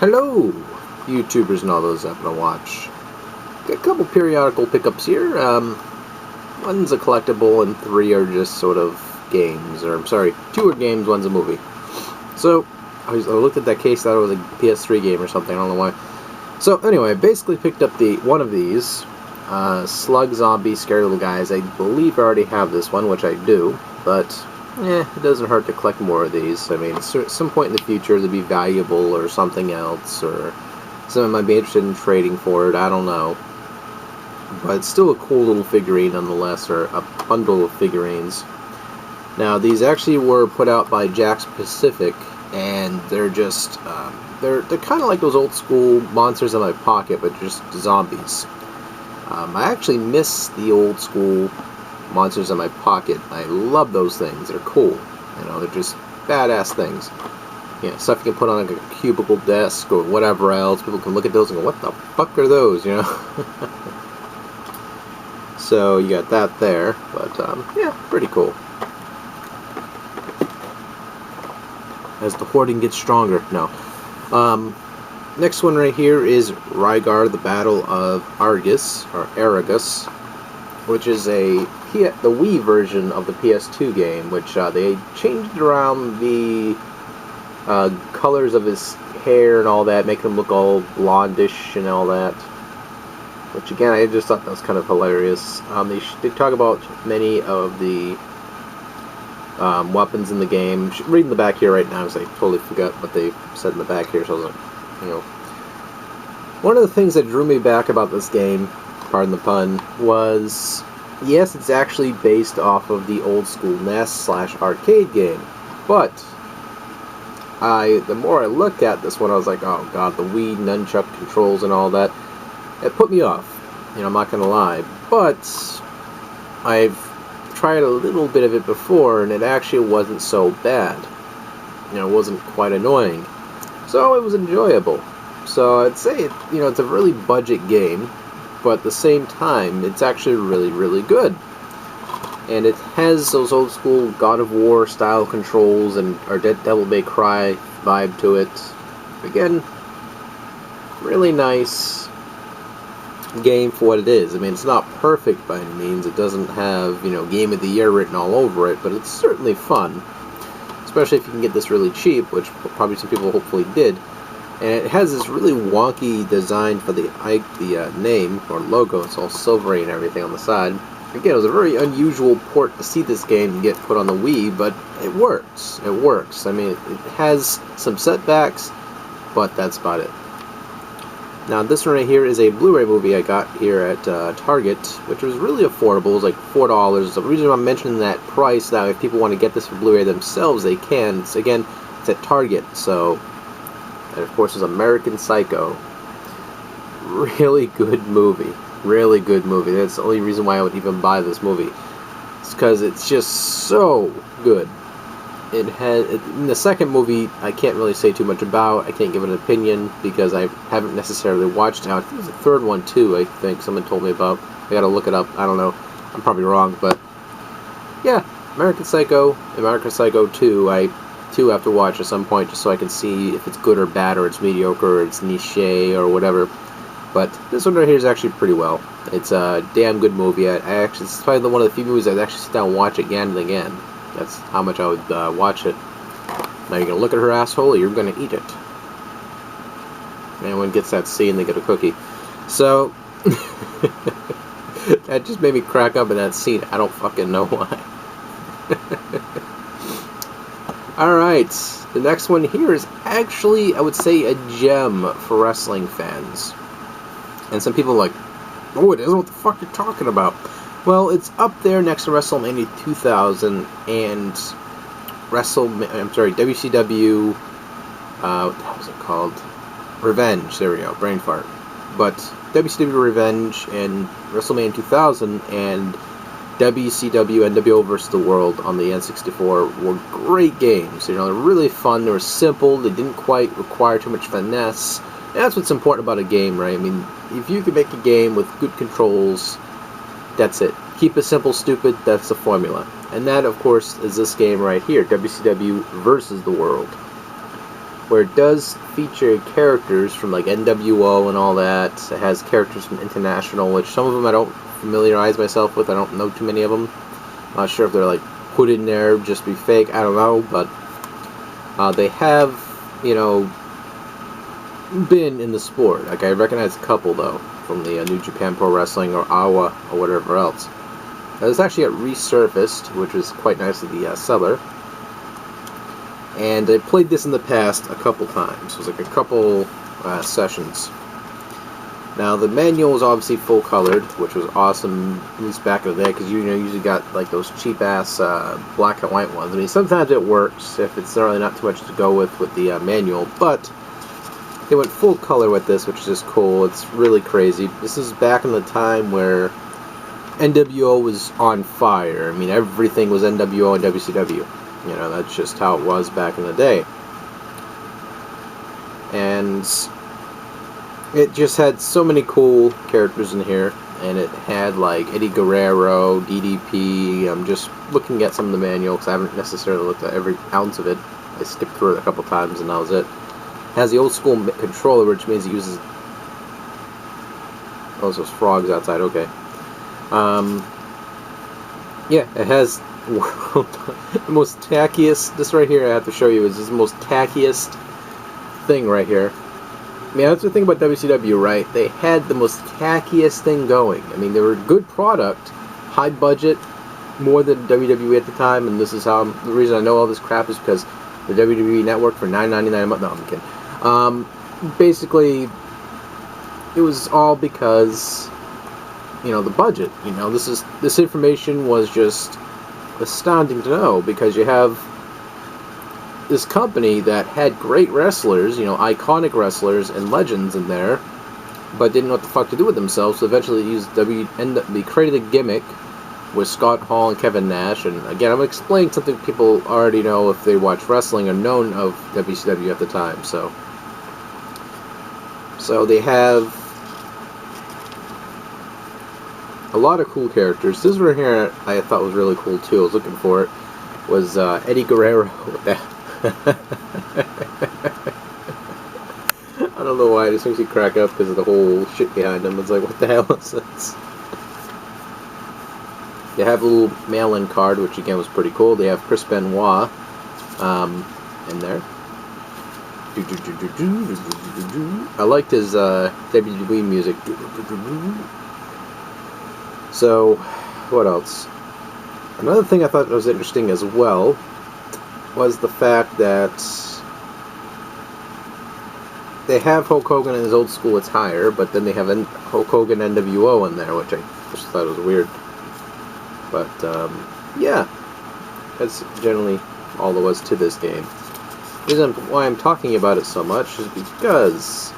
Hello, YouTubers and all those that want to watch. Got a couple periodical pickups here. One's a collectible and 3 are just sort of games. Or, I'm sorry, 2 are games, 1's a movie. So, I looked at that case, thought it was a PS3 game or something, I don't know why. So, anyway, I basically picked up one of these. Slug Zombie, Scary Little Guys. I believe I already have this one, which I do. But, it doesn't hurt to collect more of these. I mean, at some point in the future, they'll be valuable or something else, or someone might be interested in trading for it, I don't know. But it's still a cool little figurine nonetheless, or a bundle of figurines. Now, these actually were put out by Jakks Pacific, and they're just, they're kind of like those old school Monsters in My Pocket, but just zombies. I actually miss the old school Monsters in My Pocket. I love those things. They're cool. You know, they're just badass things. You know, stuff you can put on like a cubicle desk or whatever else. People can look at those and go, what the fuck are those, you know? So, you got that there. But, yeah, pretty cool. As the hoarding gets stronger. No. Next one right here is Rygar, the Battle of Argus, or Aragus, which is the Wii version of the PS2 game, which they changed around the colors of his hair and all that, making him look all blondish and all that. Which again, I just thought that was kind of hilarious. They talk about many of the weapons in the game. I'm reading the back here right now because I totally forgot what they said in the back here, so I was like, you know. One of the things that drew me back about this game, pardon the pun, was, yes, it's actually based off of the old school NES/arcade game, but the more I looked at this one, I was like, oh god, the Wii nunchuck controls and all that, it put me off, you know, I'm not gonna lie, but I've tried a little bit of it before, and it actually wasn't so bad. You know, it wasn't quite annoying. So it was enjoyable. So I'd say, you know, it's a really budget game, but at the same time, it's actually really, really good. And it has those old school God of War style controls and our Devil May Cry vibe to it. Again, really nice game for what it is. I mean, it's not perfect by any means. It doesn't have, you know, Game of the Year written all over it, but it's certainly fun. Especially if you can get this really cheap, which probably some people hopefully did. And it has this really wonky design for the name, or logo. It's all silvery and everything on the side. Again, it was a very unusual port to see this game get put on the Wii, but it works. It works. I mean, it has some setbacks, but that's about it. Now, this one right here is a Blu-ray movie I got here at Target, which was really affordable. It was like $4. The reason I'm mentioning that price, now if people want to get this for Blu-ray themselves, they can. It's at Target, so... And of course, it's American Psycho. Really good movie. Really good movie. That's the only reason why I would even buy this movie. It's because it's just so good. In the second movie, I can't really say too much about. I can't give an opinion because I haven't necessarily watched it. I think there's a third one too, I think someone told me about. I gotta look it up. I don't know. I'm probably wrong, but yeah, American Psycho 2, I have to watch at some point just so I can see if it's good or bad or it's mediocre or it's niche or whatever. But this one right here is actually pretty well. It's a damn good movie. It's probably one of the few movies I'd actually sit down and watch again and again. That's how much I would watch it. Now you're going to look at her asshole or you're going to eat it. Anyone gets that scene, they get a cookie. So, that just made me crack up in that scene. I don't fucking know why. Alright, the next one here is actually, I would say, a gem for wrestling fans. And some people are like, oh, it isn't, what the fuck you're talking about? Well, it's up there next to WrestleMania 2000 and WCW, what the hell was it called? Revenge, there we go, brain fart. But WCW Revenge and WrestleMania 2000 and WCW NWO vs. the World on the N64 were great games. You know, they're really fun, they were simple, they didn't quite require too much finesse. And that's what's important about a game, right? I mean, if you can make a game with good controls, that's it. Keep it simple, stupid, that's the formula. And that, of course, is this game right here, WCW versus the World. where it does feature characters from like NWO and all that. It has characters from International, which some of them I don't familiarize myself with. I don't know too many of them. I'm not sure if they're like put in there just to be fake. I don't know, but they have, you know, been in the sport. Like I recognize a couple though from the New Japan Pro Wrestling or AWA or whatever else. This actually got resurfaced, which was quite nice of the seller. And I played this in the past a couple times. It was like a couple sessions. Now the manual was obviously full colored, which was awesome, at least back in the day, because you usually got like those cheap ass black and white ones. I mean, sometimes it works if it's really not too much to go with the manual, but they went full color with this, which is just cool. It's really crazy. This is back in the time where NWO was on fire. I mean, everything was NWO and WCW. You know, that's just how it was back in the day. And it just had so many cool characters in here, and it had like Eddie Guerrero, DDP. I'm just looking at some of the manual because I haven't necessarily looked at every ounce of it. I skipped through it a couple times and that was it. It has the old school controller, which means it uses... Oh, those frogs outside, okay. Yeah, it has the most tackiest... This right here I have to show you is the most tackiest thing right here. I mean, that's the thing about WCW, right? They had the most tackiest thing going. I mean, they were a good product, high budget, more than WWE at the time, and this is how the reason I know all this crap is because the WWE Network for $9.99 a month. No, I'm kidding. Basically, it was all because, you know, the budget. You know, this information was just astounding to know because you have this company that had great wrestlers, you know, iconic wrestlers and legends in there, but didn't know what the fuck to do with themselves, so eventually they created a gimmick with Scott Hall and Kevin Nash, and again, I'm explaining something people already know if they watch wrestling or known of WCW at the time, so they have a lot of cool characters. This one here I thought was really cool too, I was looking for it, was Eddie Guerrero with that. I don't know why, it just makes me crack up because of the whole shit behind him. It's like, what the hell is this? They have a little mail-in card, which again was pretty cool. They have Chris Benoit in there. I liked his WWE music. So, what else? Another thing I thought was interesting as well was the fact that they have Hulk Hogan in his old school attire, but then they have Hulk Hogan NWO in there, which I just thought was weird. But, yeah, that's generally all there was to this game. The reason why I'm talking about it so much is because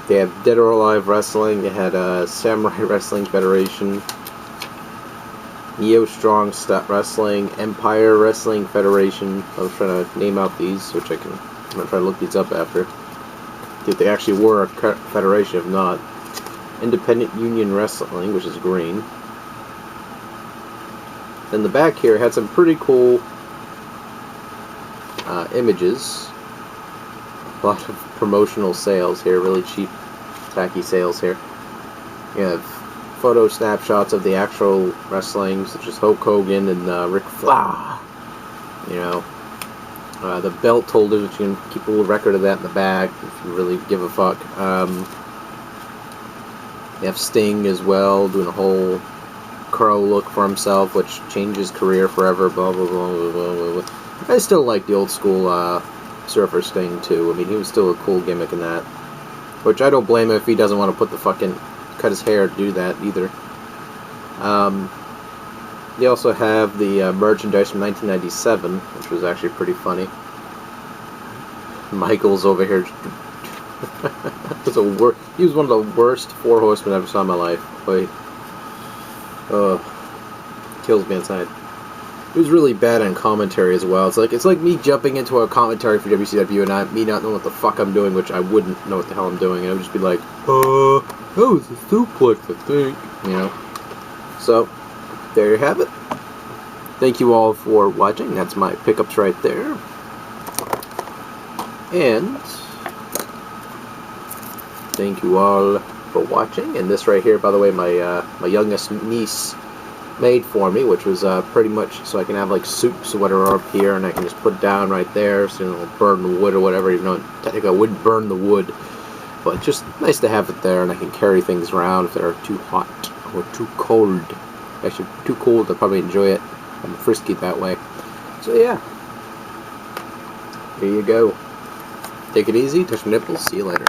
they have Dead or Alive Wrestling, they had Samurai Wrestling Federation, Neo Strong Stop Wrestling, Empire Wrestling Federation. I was trying to name out these, which I'm going to try to look these up after. See if they actually were a federation, if not. Independent Union Wrestling, which is green. Then the back here had some pretty cool images. A lot of promotional sales here, really cheap, tacky sales here. You have photo snapshots of the actual wrestling, such as Hulk Hogan and Ric Flair. You know, the belt holders, which you can keep a little record of that in the back if you really give a fuck. They have Sting as well, doing a whole crow look for himself, which changed his career forever. Blah blah blah blah blah blah. I still like the old school Surfer Sting too. I mean, he was still a cool gimmick in that. Which I don't blame him if he doesn't want to put the fucking cut his hair to do that either. They also have the merchandise from 1997, which was actually pretty funny. Michael's over here. He was one of the worst Four Horsemen I ever saw in my life. Boy, kills me inside. He was really bad on commentary as well. It's like me jumping into a commentary for WCW and me not knowing what the fuck I'm doing, which I wouldn't know what the hell I'm doing, and I would just be like, that was a suplex, I think, you know. So, there you have it. Thank you all for watching. That's my pickups right there. And thank you all for watching. And this right here, by the way, my youngest niece made for me, which was pretty much so I can have like soups or whatever up here, and I can just put it down right there, so it'll burn the wood or whatever. Even though technically I wouldn't burn the wood, but it's just nice to have it there, and I can carry things around if they're too hot or too cold. Actually, too cold, I'll probably enjoy it. I'm frisky that way. So yeah, here you go. Take it easy, touch your nipples, see you later.